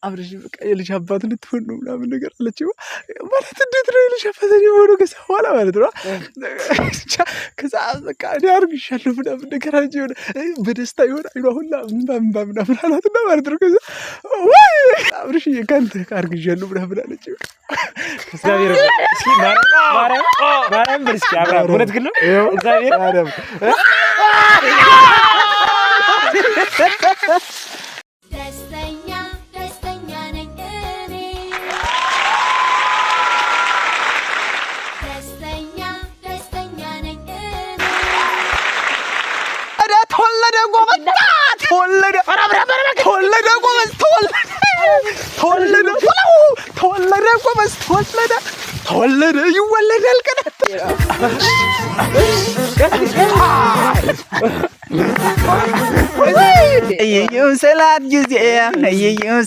አብረሽ በቃ የልጅ አባት ልትሆን ነው ምናምን ነገር አለችው ማለት እንዴት ነው የልጅ አባት ሊሆን ከዛ በኋላ ማለት ነው ከዛ በቃ እኔ አርግሻለሁ ምናምን ነገር አለች በደስታ ይሆን አይኗ ሁላ ምናምን አላትና ማለት ነው ከዛ ወይ አብረሽ የካንተ አርግሻለሁ ምናምን አለችው እግዚአብሔር እስኪ ማርያም በርስኪ አብራ እውነት ግን ነው እግዚአብሔር ማርያም ደስተኛ ነኝ እኔ ደስተኛ ነኝ እኔ አዳ ተወለደ ጎበዝ ተወለደ ጎበዝ ተወለደ ይወለዳል ቀናት እየየው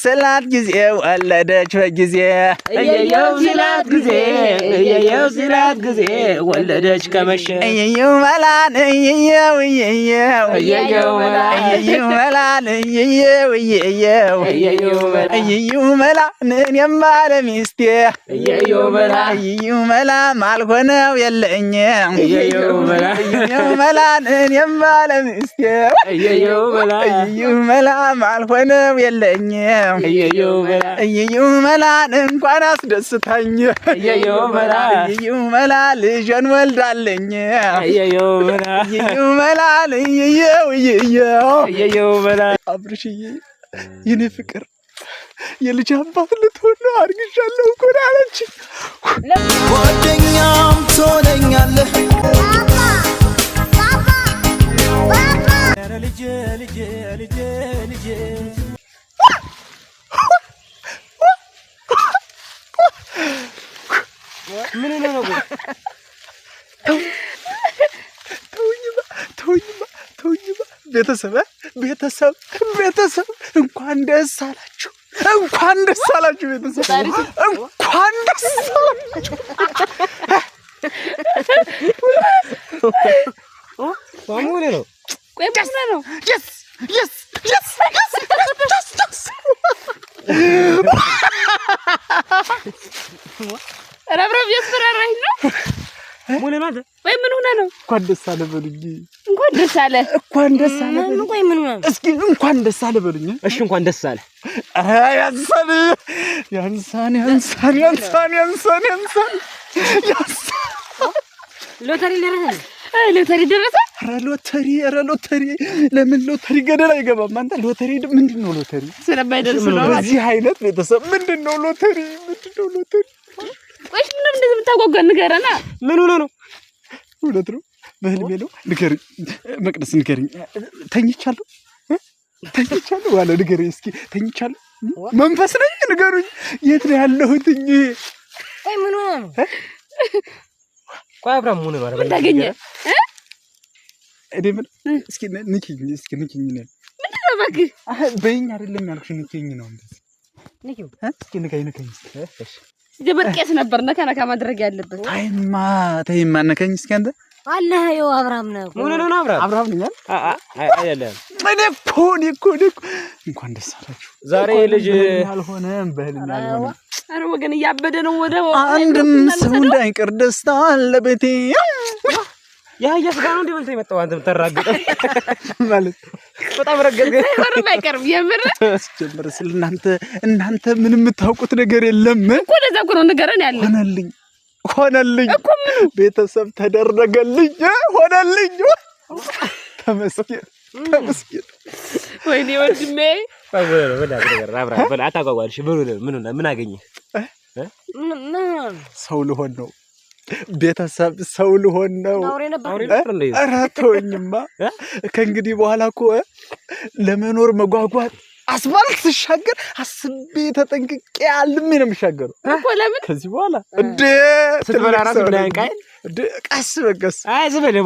ሰላት ጊዜ ወለደች በጊዜ እየየው ሰላት ጊዜ ወለደች ከመሸ እየየው መላን እየየው መላን እየየው መላን እኔማ ለሚስቴ እየየው መላ ማልሆነው የለኝም እየየው መላን እኔማ ለሚስቴ እየየው መላ ማልሆነው የለኝም እየየው መላን እንኳን አስደስታኝ እየየው መላ ልጅን ወልዳለኝ እየየው መላን እየየው መላ አብርሽዬ የኔ ፍቅር የልጅ አባት ልትሆን ነው አርግሻለሁ እኮ አለች ጓደኛም ትሆነኛለህ ልጄ ምን ነው ተውኝማ ቤተሰብ እንኳን ደስ አላችሁ ቤተሰብ እንኳን ደስ አላችሁ ማሙኔ ነው ቆይ ብቻ ነው yes ረብረብ ያስፈራራኝ ነው ሙኔ ማለት ወይ ምን ሆነ ነው እንኳን ደስ አለ በሉኝ እንኳን ደስ አለ ቆይ ምን ሆነ እስኪ እንኳን ደስ አለ በሉኝ እሺ እንኳን ደስ አለ ያንሳን ሎተሪ ደረሰ ኧረ ሎተሪ ለምን ሎተሪ ገደል አይገባም አንተ ሎተሪ ምንድነው ሎተሪ ስለማይደርስ ነው በዚህ አይነት ቤተሰብ ምንድነው ሎተሪ ወይስ ምንም እንደዚህ የምታጓጓ ንገረና ምን ሆነ ነው እውነት ነው በህልሜ ነው ንገሪኝ መቅደስ ንገሪኝ ተኝቻለሁ ዋለ ንገሪኝ እስኪ ተኝቻለሁ መንፈስ ነኝ ንገሩኝ የት ነው ያለሁት ወይ ምን ሆነ ነው ቆይ አብራም ሆነ ማለት ታገኘ እዴምን እስኪ ንኪኝ ነው ምንድነው እባክህ በእኛ አይደለም ያልኩሽ ንኪኝ ነው እንደዚህ ንኪው እስኪ ንካኝ እሺ ጀበርቄስ ነበር ነካ ማድረግ ያለበት ተይማ ነካኝ እስኪ አንተ አላህ ይው አብራም ነው ምን ነው አብራም ነኝ አይደለም እኔ እኮ እንኳን ደስ አላችሁ ዛሬ ልጅ አልሆነም በህልም ያልሆነ አረ ወገን ያበደ ነው ወደ አንድም ሰው እንዳይቀር ደስታ ለቤቴ ያ ያስጋ ነው እንደበልተ የመጣው አንተም ተራገጠ ማለት በጣም ረገገ ወርም አይቀርም የምር ጀምር እናንተ ምንም የምታውቁት ነገር የለም እኮ ለዛ እኮ ነው ነገረን ያለ ሆነልኝ እኮ ምን ቤተሰብ ተደረገልኝ ሆነልኝ ተመስገን ወይኔ ወንድሜ በላ አታጓጓልሽ ምን አገኘህ ሰው ልሆን ነው ቤተሰብ ሰው ልሆን ነው ኧረ ተወኝማ ከእንግዲህ በኋላ እኮ ለመኖር መጓጓት አስባልት ሲሻገር አስቤ ተጠንቅቄ አልሜ ነው የምሻገረው እኮ ለምን ከዚህ በኋላ ስትበላ ራስ ብላንቃይ ቀስ በቀስ አይ ዝበለ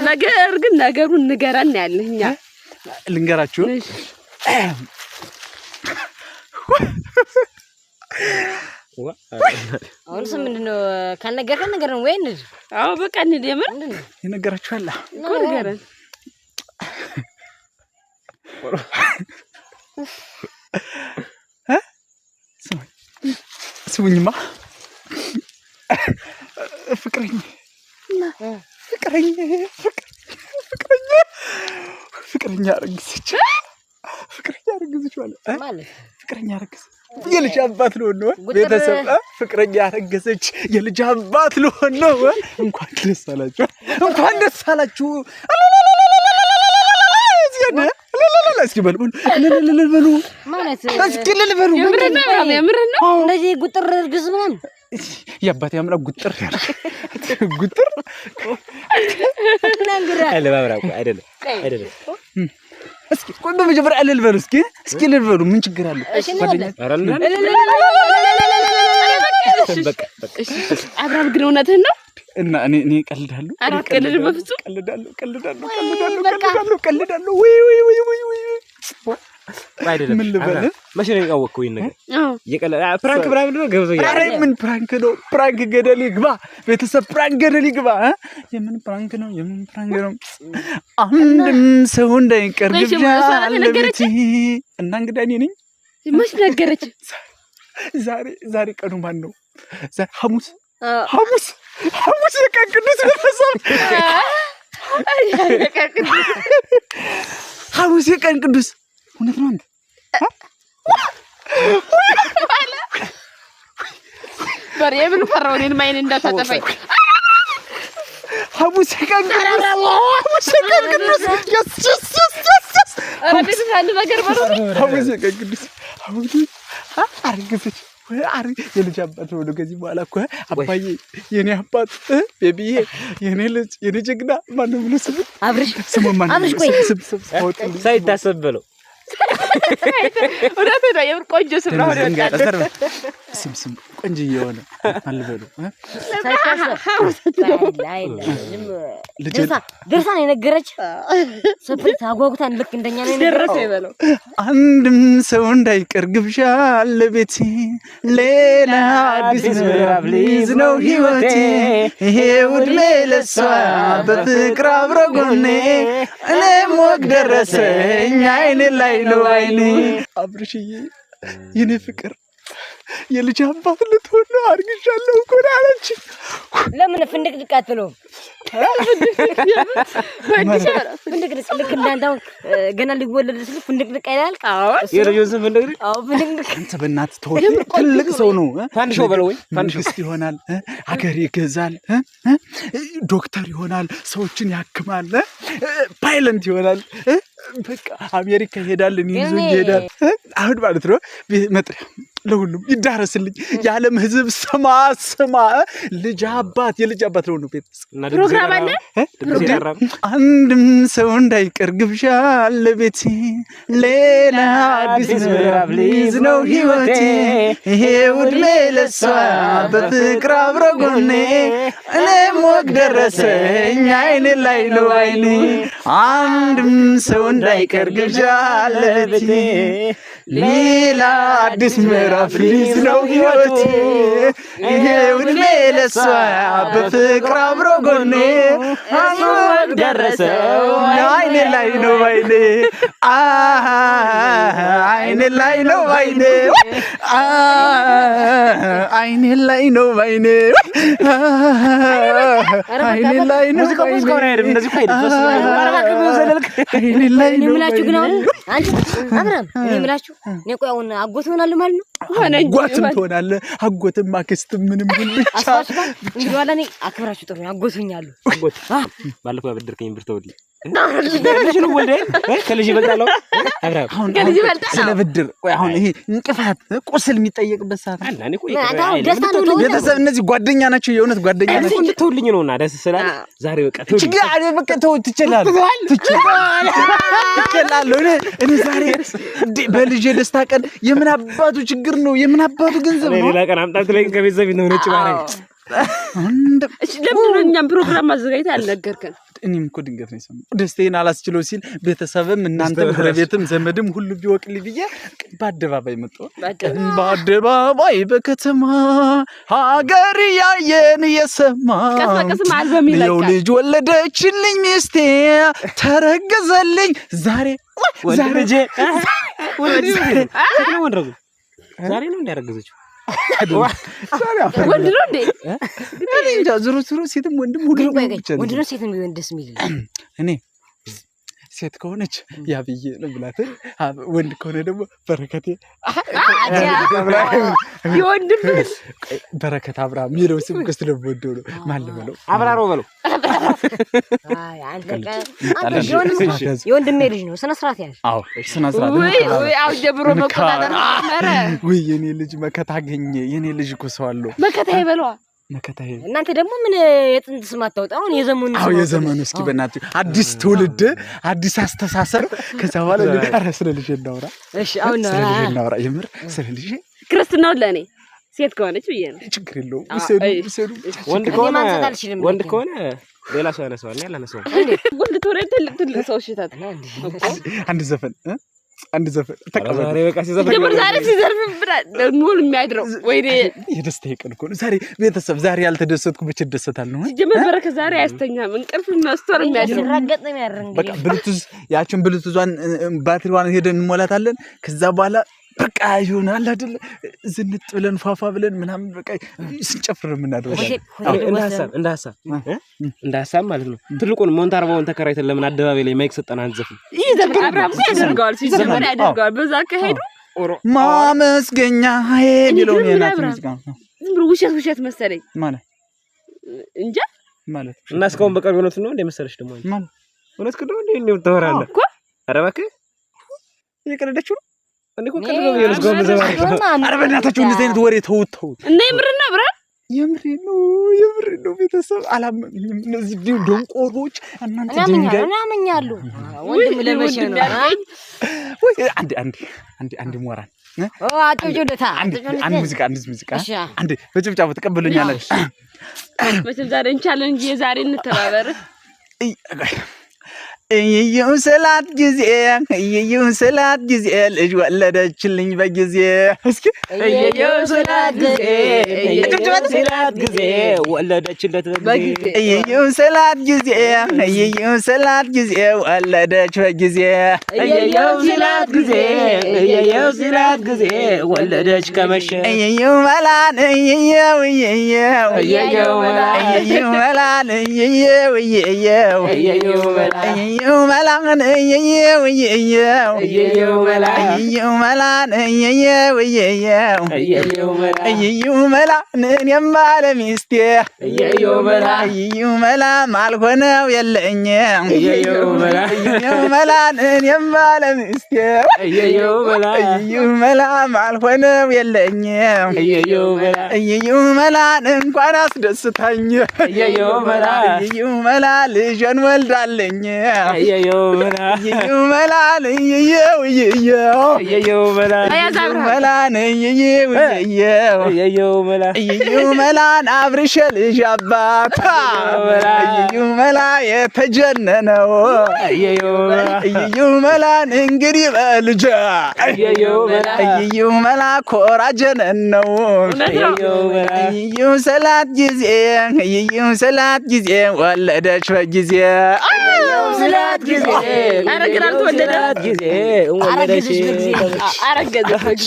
ነገር ግን ነገሩን ንገረን ያለኛ ልንገራችሁ አሁንስ ምንድነው ካልነገርከን ነገር ነው ወይ እንዴ አዎ በቃ እንዴ የምር የነገራችሁ አለ እኮ ንገረን ስሙኝማ ፍቅረኛ አረገዘች ማለት ፍቅረኛ አረገዘች የልጅ አባት ልሆን ነው ቤተሰብ ፍቅረኛ አረገዘች የልጅ አባት ልሆን ነው እንኳን ደስ አላችሁ እስኪ በሉ ማለት እስኪ ልልበሉ የምር ነው እንደዚህ ጉጥር እርግዝ ምናምን የአባቴ አምላክ ጉጥር ጉጥር አይደለም እስኪ ቆይ በመጀመሪያ ልልበሉ እስኪ ልልበሉ ምን ችግር አለ በቃ አብራም ግን እውነትህን ነው እና እኔ ቀልዳለሁ አይደለም ምን ልበል መቼ ነው ያወቅከው ይሄን ነገር ፕራንክ ብራም ነው ገብቶኛል ኧረ ምን ፕራንክ ነው ፕራንክ ገደል ይግባ ቤተሰብ ፕራንክ ገደል ይግባ የምን ፕራንክ ነው አንድም ሰው እንዳይቀር ግብዣ አለበት እና እንግዲህ እኔ ነኝ መች ነገረች ዛሬ ቀኑ ማን ነው ሐሙስ የቀን ቅዱስ ቤተሰብ ሐሙስ የቀን ቅዱስ እውነት ነው እንዴ በሬምን ፈራው እኔን ማይን እንዳታጠፋኝ ሐሙስ የቀን ቅዱስ አረብስ አንድ ነገር በሩ ሐሙስ የቀን ቅዱስ አረገዘች የልጅ አባት ነው ከዚህ በኋላ እኮ አባዬ የኔ አባት ቤቢዬ የኔ ልጅ የኔ ጀግና ማን ነው ብሎ አብርሽ ማን አብርሽ ቆይ ሳይታሰብ በለው ወዳተ ነው የምር ቆንጆ ስም ነው ስም ቆንጆ የሆነ አልበሉ ደርሳ ነው የነገረች ሰፕሪት አጓጉታን ልክ እንደኛ ነው ደረሰ ይበለው አንድም ሰው እንዳይቀር ግብዣ ለቤቴ ሌላ አዲስ ምዕራፍ ሊይዝ ነው ህይወቴ ይሄ ውድሜ ለሷ በፍቅር አብሮ ጎኔ እኔም ወግ ደረሰኝ አይኔ ላይ ነው አይኔ አብርሽዬ የኔ ፍቅር የልጅ አባት ልትሆን ነው አርግሻለሁ እኮ አለች ለምን ፍንድቅድቅ አትለውም ፍንድቅድቅ ልክ እንዳንተው ገና ሊወለድ ስል ፍንድቅድቅ አይላል የልጁን ስም ፍንድቅድቅ ፍንድቅድቅ አንተ በእናትህ ተወው ትልቅ ሰው ነው ፋንድሾ በለው ወይ መንግስት ይሆናል ሀገር ይገዛል ዶክተር ይሆናል ሰዎችን ያክማል ፓይለንት ይሆናል በቃ አሜሪካ ይሄዳል ይዞ ይሄዳል አሁን ማለት ነው መጥሪያ ለሁሉም ይዳረስልኝ የዓለም ህዝብ ስማ ልጅ አባት የልጅ አባት ነው ቤተሰብ ፕሮግራም አለ አንድም ሰው እንዳይቀር ግብዣ ለቤቴ ሌላ አዲስ ምዕራፍ ሊይዝ ነው ህይወቴ ይሄ ውድሜ ለሷ በፍቅር አብሮ ጎኔ እኔም ወግ ደረሰኝ አይኔ ላይ ነው አይኔ አንድም ሰው እንዳይቀር ግብዣ ለቤቴ ሌላ አዲስ ምዕራፍ ሊይዝ ነው ህይወቴ ይሄ ውድሜ ለሷ በፍቅር አብሮ ጎኔ ወግ ደረሰው አይኔ ላይ ነው አይኔ አይኔ ላይ ነው አይኔ አይኔ ላይ ነው አይኔ አይኔ ላይ ነው ሙዚቃው አይደለም እንደዚህ ቆይ አይኔ ላይ ነው ምላችሁ ግን አሁን አንቺ አብራም እኔ ምላችሁ እኔ ቆይ አሁን አጎት ሆናለሁ ማለት ነው አጎትም ትሆናለህ አጎትም አክስትም ምንም ሁሉ ብቻ እንግዲህ ዋላ እኔ አክብራችሁ ጥሩ አጎቱኛለሁ አጎት ባለፈው ያበደርከኝ ብር ተወልኝ ልጅ ነው ወልደ ከልጅ ይበልጣል አብራም አሁን ከልጅ ይበልጣል ስለ ብድር ቆይ አሁን ይሄ እንቅፋት ቁስል የሚጠየቅበት ሰዓት አለ እኔ ቆይ ደስታ ነው ቤተሰብ እነዚህ ጓደኛ ናቸው የእውነት ጓደኛ ናቸው እንድትውልኝ ነውና ደስ ስላለ ዛሬ በቃ ችግር አለ በቃ ተው ትችላለህ እኔ ዛሬ በልጄ ደስታ ቀን የምን አባቱ ችግር ነው የምን አባቱ ገንዘብ ነው ሌላ ቀን አምጣት ላይ ከቤተሰብ ነው ነጭ ማረግ እሺ ለምን እኛም ፕሮግራም ማዘጋጀት አልነገርከን እኔም እኮ ድንገት ነው የሰማሁት ደስታዬን አላስችለው ሲል ቤተሰብም እናንተም ጎረቤትም ዘመድም ሁሉ ቢወቅልኝ ብዬ በአደባባይ መጣሁ በአደባባይ በከተማ ሀገር ያየን የሰማ ቀስማ አልበም ይለቃል የው ልጅ ወለደችልኝ ሚስቴ ተረገዘልኝ ዛሬ ወልጄ ዛሬ ነው እንዳረገዘችው ወንድ ነው እንዴ? እንጃ ዞሮ ሴትም ወንድም ሁሉ ወንድ ነው ሴትም ቢሆን ደስ የሚል እኔ ሴት ከሆነች ያብዬ ነው ብላት ወንድ ከሆነ ደግሞ በረከቴ የወንድም በረከት አብርሃም የሚለው ስም ከስተ ለወደው ነው ማን ልበለው አብራሮ በለው አይ አንተ የወንድሜ ልጅ ነው ስነ ስርዓት ያዝ አዎ ስነ ስርዓት ወይ አው ጀብሮ መቆጣጠር ማረ ወይ የኔ ልጅ መከታ አገኘ የኔ ልጅ እኮ ሰው አለው መከታ ይበለዋ መከታዬ እናንተ ደግሞ ምን የጥንት ስም አታውጣው የዘመኑ ስም የዘመኑ እስኪ በእናትህ አዲስ ትውልድ አዲስ አስተሳሰብ ከዛ በኋላ ለራስ ልጅ እናውራ እሺ አሁን ልጅ እናውራ የምር ስለ ልጅ ክርስትናው ለኔ ሴት ከሆነች ብዬ ነው ችግር የለውም ሰዱ ወንድ ከሆነ ሌላ ሰው ያነሳዋል ያላነሳው ወንድ ተወረ ትልቅ ሰው ሽታት አንድ ዘፈን ተቀበል ዛሬ በቃ ሲዘፈን ጀምር ዛሬ ሲዘርፍ ኑል የሚያድረው ወይኔ የደስታዬ ቀን እኮ ነው ዛሬ ቤተሰብ ዛሬ ያልተደሰትኩ መቼ እደሰታለሁ ጀምር በረከ ዛሬ አያስተኛም እንቅልፍ ማስተር የሚያድረው ይራገጥ ነው ያረንገ በቃ ብሉቱዝ ያችን ብሉቱዟን ባትሪዋን ሄደን እንሞላታለን ከዛ በኋላ በቃ ይሆናል አይደል ዝንጥ ብለን ፋፋ ብለን ምናምን በቃ ስንጨፍር የምናደርገው እንደ ሐሳብ ማለት ነው ትልቁን ሞንታርባውን ተከራይተን ለምን አደባባይ ላይ ማይክ ሰጠን አንዘፍ ይሄ አብራም ያደርጋል ሲጀመር ያደርጋል በዛ ከሄዱ ማመስገኛ የሚለው ነው ያናት ሙዚቃ ዝም ብሎ ውሸት መሰለኝ ማለት እንጃ ማለት እና እስካሁን በቀር እውነት ነው እንደ መሰለሽ ደግሞ ማለት እውነት ከዶ እንደ ተወራለ እኮ ኧረ እባክህ እየቀለደችው ነው እንዴ እኮ ከልሎ ይልስ ጎል ዘባሪ ኧረ በእናታችሁ እንደዚህ አይነት ወሬ ተውት እና የምርና ብራ የምሬ ነው ቤተሰብ አላመኝም እነዚህ ደንቆሮች እናንተ ድንጋይ እናመኛሉ ወንድም ለመሸ ነው ወይ አንድ ሞራል አጭውጭውታ አንድ ሙዚቃ አንድ በጭብጫቡ ተቀበሉኛለሽ መቼም ዛሬ እንቻለን እንጂ የዛሬ እንተባበር እየው ሰላት ጊዜ ልጅ ወለደችልኝ በጊዜ እስኪ እየው ሰላት ጊዜ ወለደችለት በጊዜ እየው ሰላት ጊዜ ወለደች በጊዜ እየው ሰላት ጊዜ ወለደች ከመሸ እየው መላን እየው መላን መላን እኔም ባለ ሚስቴ መላ ማልሆነው የለኝም መላን እኔም ባለ ሚስቴ መላ ማልሆነው የለኝም መላን እንኳን አስደስታኝ መላ ልጅን ወልዳለኝ መላን አብርሽ ልጅ አባት መላ የተጀነነው መላን እንግዲህ በልጅ መላ ኮራ ጀነን ነው ሰላት ጊዜ ወለደች በጊዜ ሰላት ጊዜ አረግናል ተወለደት ጊዜ ወለደች አረገዘች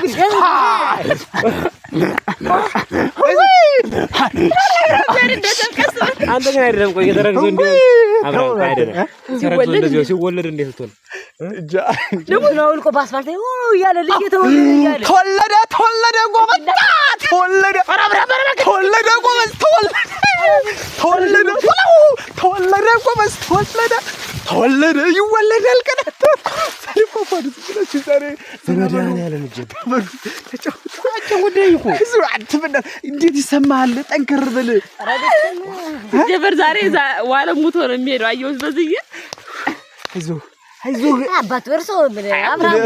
ጊዜ አንተ ግን አይደለም ቆይ የተረግዞ እንዴ አብራን አይደለም ተረግዞ እንደዚህ ሲወለድ እንዴት ተወለ ደግሞ ነው ልቆ ባስፋልት ያለ ልጅ ተወለደ ጎበዝ ተወለደ ይወለዳል ቀደም ሰሪፋፋዱ ዛሬ ዘመዳን ያለ ልጅ ተጫውታቸው ወደይኩ አትበና እንዴት ይሰማሃል ጠንከር ብል ጀበር ዛሬ ዋለ ሙቶ ነው የሚሄደው አየሁት በዚህ አይዞህ አባት ወርሶ አብራም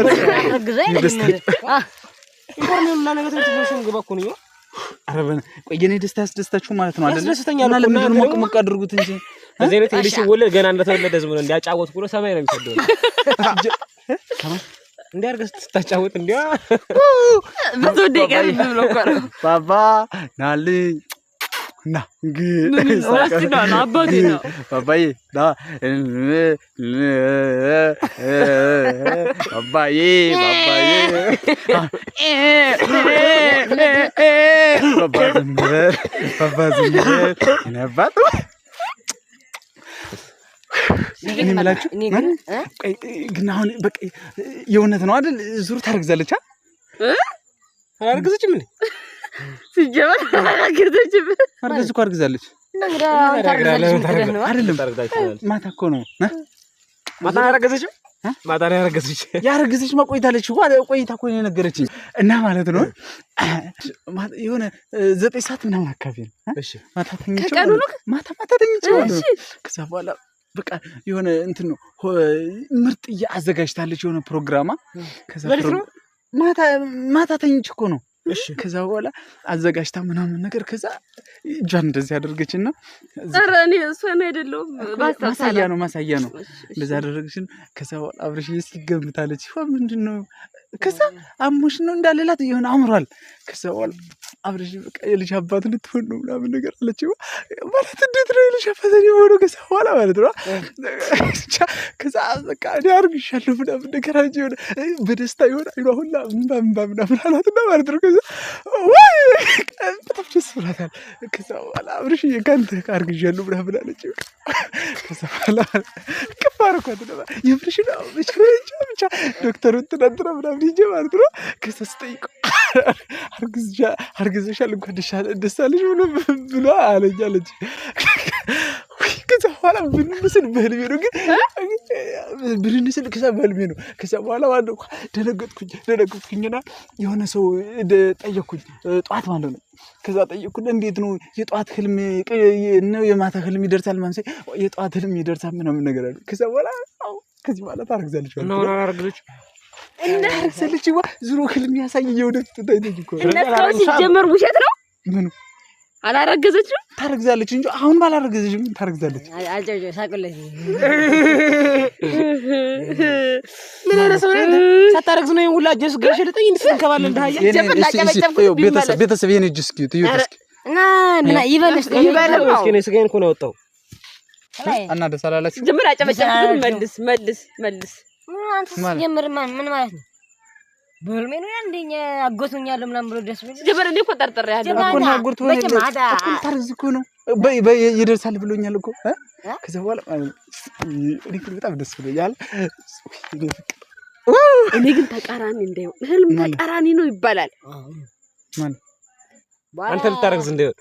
ረግዘኝ ኢንፎርሜሽን እና ነገር ተንትነሽን ገባኩ ነው አረበን ቆይ የኔ ደስታ ያስደስታችሁ ማለት ነው አይደል ያስደስተኛል እና ለምን ሞቅ አድርጉት እንጂ በዚህ ነው ትንሽ ወለድ ገና እንደተወለደ ዝም ብሎ እንዲያጫወት ብሎ ሰማይ ነው የሚሰደው እንዲያርገስ ተጫወት እንዲያ ብዙ ደቂቃ ብሎ ቆረ ባባ ናልኝ ና ግን እስቲ ና አባቴ ነው አባዬ ና አባዬ ነባት እኔ የምላችሁ ግን አሁን በቃ የእውነት ነው አይደል? ዙሩ ታረግዛለች አላረገዘችም እንዴ? ሲጀመር አላረገዘችም። አርገዝ እኮ አርግዛለች። አይደለም ማታ እኮ ነው ማታ አላረገዘችም። ማታ ነው ያረገዘች። ያረገዘች ማቆይታለች እኮ ቆይታ እኮ ነው የነገረችኝ። እና ማለት ነው የሆነ 9 ሰዓት ምናምን አካባቢ ነው። እሺ ማታ ተኝቼ ማታ ተኝቼ ከዛ በኋላ በቃ የሆነ እንትን ነው ምርጥ አዘጋጅታለች የሆነ ፕሮግራማ። ከዛ ማታ ተኝቼ እኮ ነው። እሺ ከዛ በኋላ አዘጋጅታ ምናምን ነገር ከዛ እጇን እንደዚህ አደረገችና ኧረ እኔ እሱ ነው አይደለም ማሳያ ነው እንደዛ አደረገችን። ከዛ በኋላ አብረሽ ይገምታለች ምንድነው ከዛ አሞሽ ነው እንዳለላት የሆነ አምሯል። ከዛ በኋላ አብረሽ በቃ የልጅ አባት ልትሆን ነው ምናምን ነገር አለችው። ማለት እንዴት ነው የልጅ አባት የሆነው? ከዛ በኋላ ማለት ነው ከዛ በቃ እኔ አርግሻለሁ ምናምን ነገር አለች። የሆነ በደስታ የሆነ አይኗ ሁላ ምናምን አላትና ማለት ነው። ከዛ ወይ በጣም ደስ ብሏታል። ከዛ በኋላ አብረሽ የካንተ አርግሻለሁ ምናምን አለችው። ከዛ በኋላ ከፋርኳት ነው የብርሽ ነው ብቻ ዶክተሩ ተናገረ ምናምን ይጀ ማለት ነው። ከዛ ስጠይቀው አርግዘሻል እንኳን ደስ አለሽ ብሎ አለኛለች። ከዛ በኋላ ብንስል በህልሜ ነው ግን ብንስል ከዛ በህልሜ ነው። ከዛ በኋላ ማለት ነው ደነገጥኩኝና የሆነ ሰው ጠየቅኩኝ ጠዋት ማለት ነው። ከዛ ጠየቅኩኝ እንዴት ነው የጠዋት ህልም ነው የማታ ህልም ይደርሳል ማለት ነው? የጠዋት ህልም ይደርሳል ምናምን ነገር አለ። ከዛ በኋላ ከዚህ በኋላ ታረግዛለች ማለት ነው። አረግዘች እና አረግዘች ዙሮ ህልም ያሳይ የወደፊት ታይተኝ እኮ እናታው ሲጀመር ውሸት ነው። ምን አላረገዘችም? ታረግዛለች እንጂ አሁን ባላረገዘችም ታረግዛለች። አልጨው ሳቅልኝ ምን አይነት ሰው ነህ? ሳታረግዝ ነው ሁላ ጀስ ገሽልጠኝ እንድትንከባለል እንዳያ ቤተሰብ የኔ እጅ እስኪ ትዩ እስኪ እና ምን ይበልስ እስኪ ነው ስጋዬን እኮ ነው ያወጣው እና ደስ አላላችሁ? ጀምር አጨበጨብኩኝ። መልስ አንተ ጀምር ምን ማለት ነው? በህልሜ ነው እንደኛ አጎቱኛለሁ ምናምን ብሎ ደስ ቢል ጀምር እኔ እኮ ጠርጥሬያለሁ እኮ ነው አጎቱ ነው ታርዝ እኮ ነው ይደርሳል ብሎኛል እኮ ከዛ በኋላ እኔ በጣም ደስ ብሎኛል። እኔ ግን ተቃራኒ እንደው ህልም ተቃራኒ ነው ይባላል። ማለት አንተ ልታረግዝ እንደው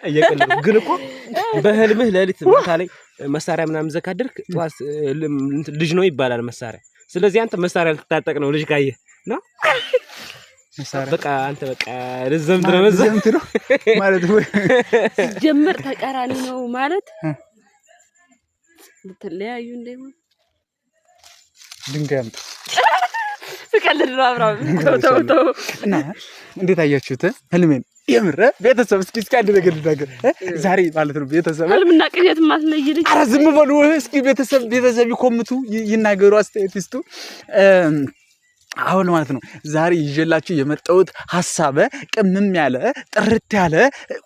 እየቀለድኩ ግን እኮ በህልምህ ሌሊት ማታ ላይ መሳሪያ ምናምን ዘካድርክ ጧት ልጅ ነው ይባላል መሳሪያ። ስለዚህ አንተ መሳሪያ ልትታጠቅ ነው ልጅ ካየህ ነው መሳሪያ በቃ አንተ በቃ ለዘምት ነው ማለት ወይ ጀምር ተቃራኒ ነው ማለት ልትለያዩ እንደሆነ ድንጋይ ፍቀልድ ነው አብራው ተው እና እንዴት አያችሁት ህልሜን? የምር ቤተሰብ እስኪ አንድ ነገር ልናገር ዛሬ ማለት ነው። ቤተሰብ ህልምና ቅዠት ማስለይልኝ። ኧረ ዝም በሉ እስኪ ቤተሰብ ይኮምቱ ይናገሩ አስተያየት ይስጡ። አሁን ማለት ነው ዛሬ ይዤላችሁ የመጣሁት ሐሳብ ቅምም ያለ ጥርት ያለ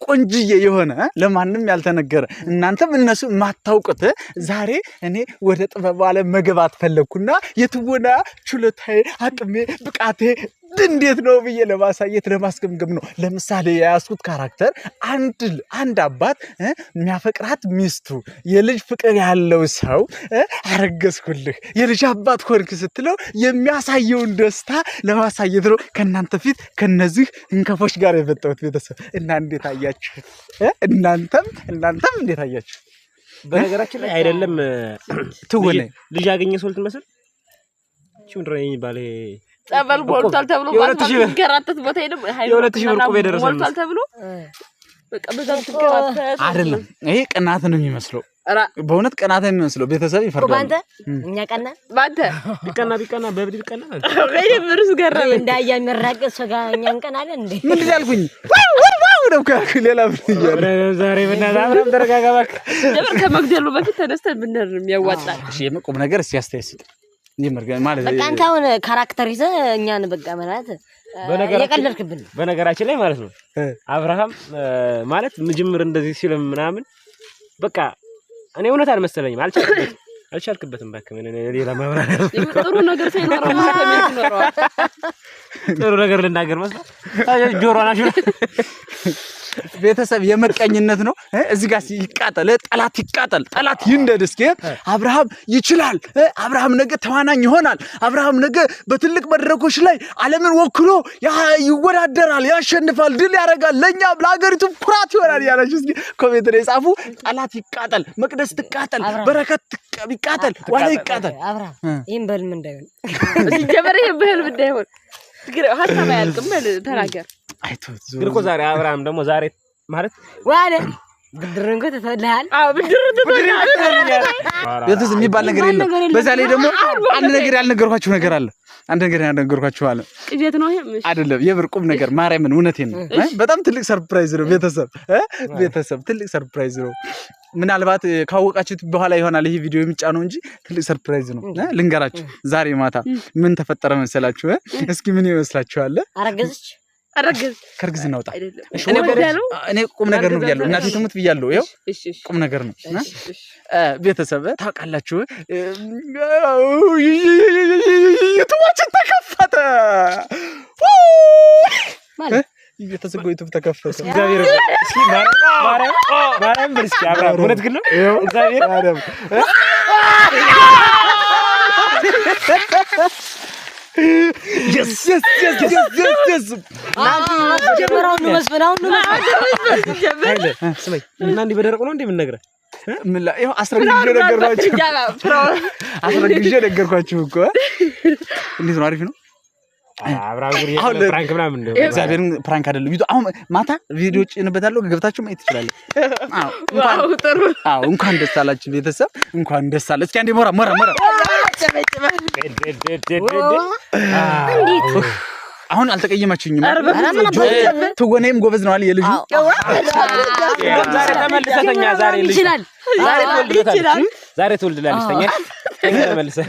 ቆንጅዬ የሆነ ለማንም ያልተነገረ እናንተም እነሱ ማታውቁት ዛሬ እኔ ወደ ጥበብ ዓለም መግባት ፈለኩና የትወና ችሎታዬ አቅሜ ብቃቴ እንዴት ነው ብዬ ለማሳየት ለማስገምገም ነው። ለምሳሌ የያዝኩት ካራክተር አንድ አባት የሚያፈቅራት ሚስቱ የልጅ ፍቅር ያለው ሰው አረገዝኩልህ የልጅ አባት ሆንክ ስትለው የሚያሳየውን ደስታ ለማሳየት ነው ከእናንተ ፊት ከነዚህ እንከፎች ጋር የመጣሁት ቤተሰብ። እና እንዴት አያችሁት? እናንተም እንዴት አያችሁ? በነገራችን ላይ አይደለም ትወነ ልጅ ያገኘ ሰው ልትመስል ቹንድራኝ ባለ ጸበል ቦልቷል ተብሎ ገራተት ቦታ ሄደ የሁለት ሺህ ብር ቁብ የደረሰው ቦልቷል ተብሎ በቃ በዛም ትከራተት አይደለም። ይሄ ቅናት ነው የሚመስለው። በእውነት ቅናት ነው የሚመስለው። ቤተሰብ ይፈርዳል። ባንተ እኛ ቀና ባንተ ቢቀና በብድ ቢቀና ወይ ምርስ ገረመ እንዳያ የሚራቀስ ሰጋ እኛ እንቀናለን እንዴ? ምን ልያልኩኝ ዋው ነው ካልኩ ሌላ ብትያለ ዛሬ በእናትህ አብረን ተረጋጋ እባክህ። ደብር ከመግደሉ በፊት ተነስተን ብንሄድ ነው የሚያዋጣል። እሺ የምቆም ነገር እስኪ አስተያየት ይመርገን ማለት በቃ አንተ አሁን ካራክተር ይዘህ እኛን በቃ ማለት የቀለድክብን በነገራችን ላይ ማለት ነው። አብርሃም ማለት ምጅምር እንደዚህ ሲልም ምናምን በቃ እኔ እውነት አልመሰለኝም። አልቻልክበትም ባክህ ምን ሌላ ማብራሪያ ጥሩ ነገር ሳይኖረው ነው ጥሩ ነገር ልናገር መስሎኝ ጆሮና ቤተሰብ የመቀኝነት ነው። እዚህ ጋር ይቃጠል ጠላት ይንደድ። እስኪ አብርሃም ይችላል። አብርሃም ነገ ተዋናኝ ይሆናል። አብርሃም ነገ በትልቅ መድረኮች ላይ ዓለምን ወክሎ ይወዳደራል፣ ያሸንፋል፣ ድል ያደርጋል፣ ለኛም ለሀገሪቱ ኩራት ይሆናል ያላችሁ እስኪ ኮሜንት ላይ ጻፉ። ጠላት ይቃጠል፣ መቅደስ ትቃጠል፣ በረከት ይቃጠል፣ ዋላ ይቃጠል። አብርሃም ይሄን በህልም እንዳይሆን ሲጀመር ይሄን በህልም እንዳይሆን ግን ሀሳብ አያልቅም። ተናገር ግን እኮ ዛሬ አብርሃም ደግሞ ዛሬ ማለት ዋለ ብድርን እኮ ተተልሃል። አዎ ብድርን ተተልሃል። ቤተሰብ የሚባል ነገር የለም። በዛ ላይ ደግሞ አንድ ነገር ያልነገርኳችሁ ነገር አለ። አንድ ነገር ያልነገርኳችሁ አለ። ቅዠት ነው ይሄ አይደለም፣ የብር ቁም ነገር ማርያምን፣ እውነቴን ነው። በጣም ትልቅ ሰርፕራይዝ ነው ቤተሰብ ትልቅ ሰርፕራይዝ ነው። ምናልባት ካወቃችሁት በኋላ ይሆናል ይሄ ቪዲዮ የሚጫነው እንጂ ትልቅ ሰርፕራይዝ ነው። ልንገራችሁ ዛሬ ማታ ምን ተፈጠረ መሰላችሁ? እስኪ ምን ይመስላችኋል? አረገዝ ከርግዝና ወጣ። እኔ ቁም ነገር ነው ብያለሁ። እናቴ ትሙት ብያለሁ። ይኸው ቁም ነገር ነው። ቤተሰብ ታውቃላችሁ፣ ዩቱባችን ተከፈተ ማለት እየተዘጋው ዩቱብ ተከፈተ። እግዚአብሔር እስኪ ማርያም ብርስኪ አብርሃም እውነት ግን ነው እግዚአብሔር ማርያም yes ጀመራው ነው መስፈናው ነው ስማኝ እና እንዲህ በደረቁ ነው እንደምንነግረህ ምን ላይ ይሄው አስረግጄ ነገርኳችሁ እኮ እንዴት ነው? አሪፍ ነው። አብርሃም ጉሪ ፕራንክ ምናምን ነው። እግዚአብሔርን ፕራንክ አይደለም። አሁን ማታ ቪዲዮ ጭንበታለሁ፣ ገብታችሁ ማየት ትችላላችሁ። እንኳን ደስ አላችሁ ቤተሰብ፣ እንኳን ደስ አለ። እስኪ አንዴ ሞራ አሁን አልተቀየማችሁኝም? ትወኔም ጎበዝ ነው አለ የልጁ። ዛሬ ተመልሰተኛ ዛሬ ልጅ ዛሬ ትወልዳለች። ተመልሰህ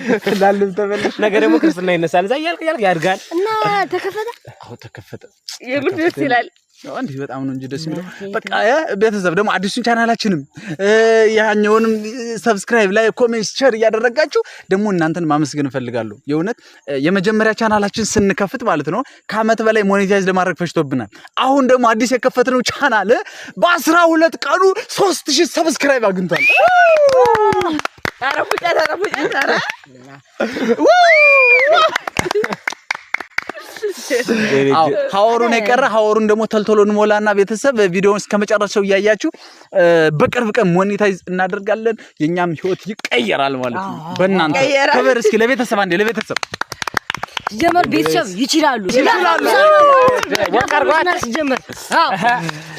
ነገ ደግሞ ክርስትና ይነሳል። እዛ እያልክ ያድጋል እና ተከፈተ። አዎ ተከፈተ። የምን ደስ ይላል እንዴ! በጣም ነው እንጂ ደስ የሚለው። በቃ ቤተሰብ ደግሞ አዲሱን ቻናላችንም ያኛውንም ሰብስክራይብ፣ ላይ ኮሜንት፣ ሼር እያደረጋችሁ ደግሞ እናንተን ማመስገን እፈልጋለሁ። የእውነት የመጀመሪያ ቻናላችን ስንከፍት ማለት ነው ከአመት በላይ ሞኔታይዝ ለማድረግ ፈጅቶብናል። አሁን ደግሞ አዲስ የከፈትነው ቻናል በ12 ቀኑ 3000 ሰብስክራይብ አግኝቷል። አረፉጫ ሐዋሩን የቀረ ሐዋሩን ደግሞ ተልቶሎ እንሞላና ቤተሰብ ቪዲዮውን እስከመጨረሻው እያያችሁ በቅርብ ቀን ሞኔታይዝ እናደርጋለን። የኛም ህይወት ይቀየራል ማለት ነው። በእናንተ ከበር እስኪ ለቤተሰብ አንዴ ለቤተሰብ ጀመር ቤተሰብ ይችላሉ ወቀርባና ሲጀመር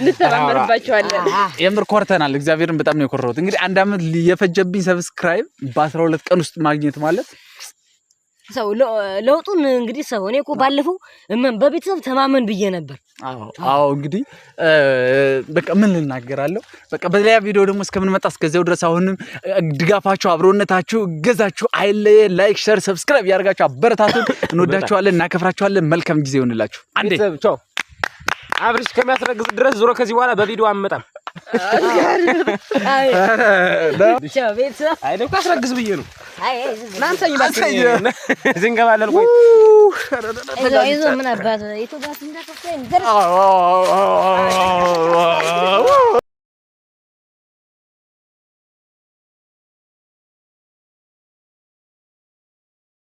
እንተባበርባቸዋለን። የምር ኮርተናል። እግዚአብሔርን በጣም ነው የኮረውት። እንግዲህ አንድ አመት የፈጀብኝ ሰብስክራይብ በ12 ቀን ውስጥ ማግኘት ማለት ሰው ለውጡን እንግዲህ ሰው እኔ እኮ ባለፈው በቤተሰብ ተማመን ብዬ ነበር። አዎ እንግዲህ በቃ ምን ልናገራለሁ። በቃ በሌላ ቪዲዮ ደግሞ እስከምንመጣ እስከዚያው ድረስ አሁንም ድጋፋችሁ፣ አብሮነታችሁ፣ ገዛችሁ አይለየ። ላይክ፣ ሼር፣ ሰብስክራይብ ያደርጋችሁ አበረታቱን። እንወዳችኋለን፣ እናከብራችኋለን። መልካም ጊዜ ይሁንላችሁ። አንዴ ቻው። አብርሽ ከሚያስረግዝ ድረስ ዞሮ ከዚህ በኋላ በቪዲዮ አንመጣም። ቻው ቤተሰብ። አይደል ካስረግዝ ብዬ ነው። ናንተኝ ባሰኝ ዝንገባለል ቆይ አይዞ ምን አባቱ ኢትዮጵያ እንደከፈኝ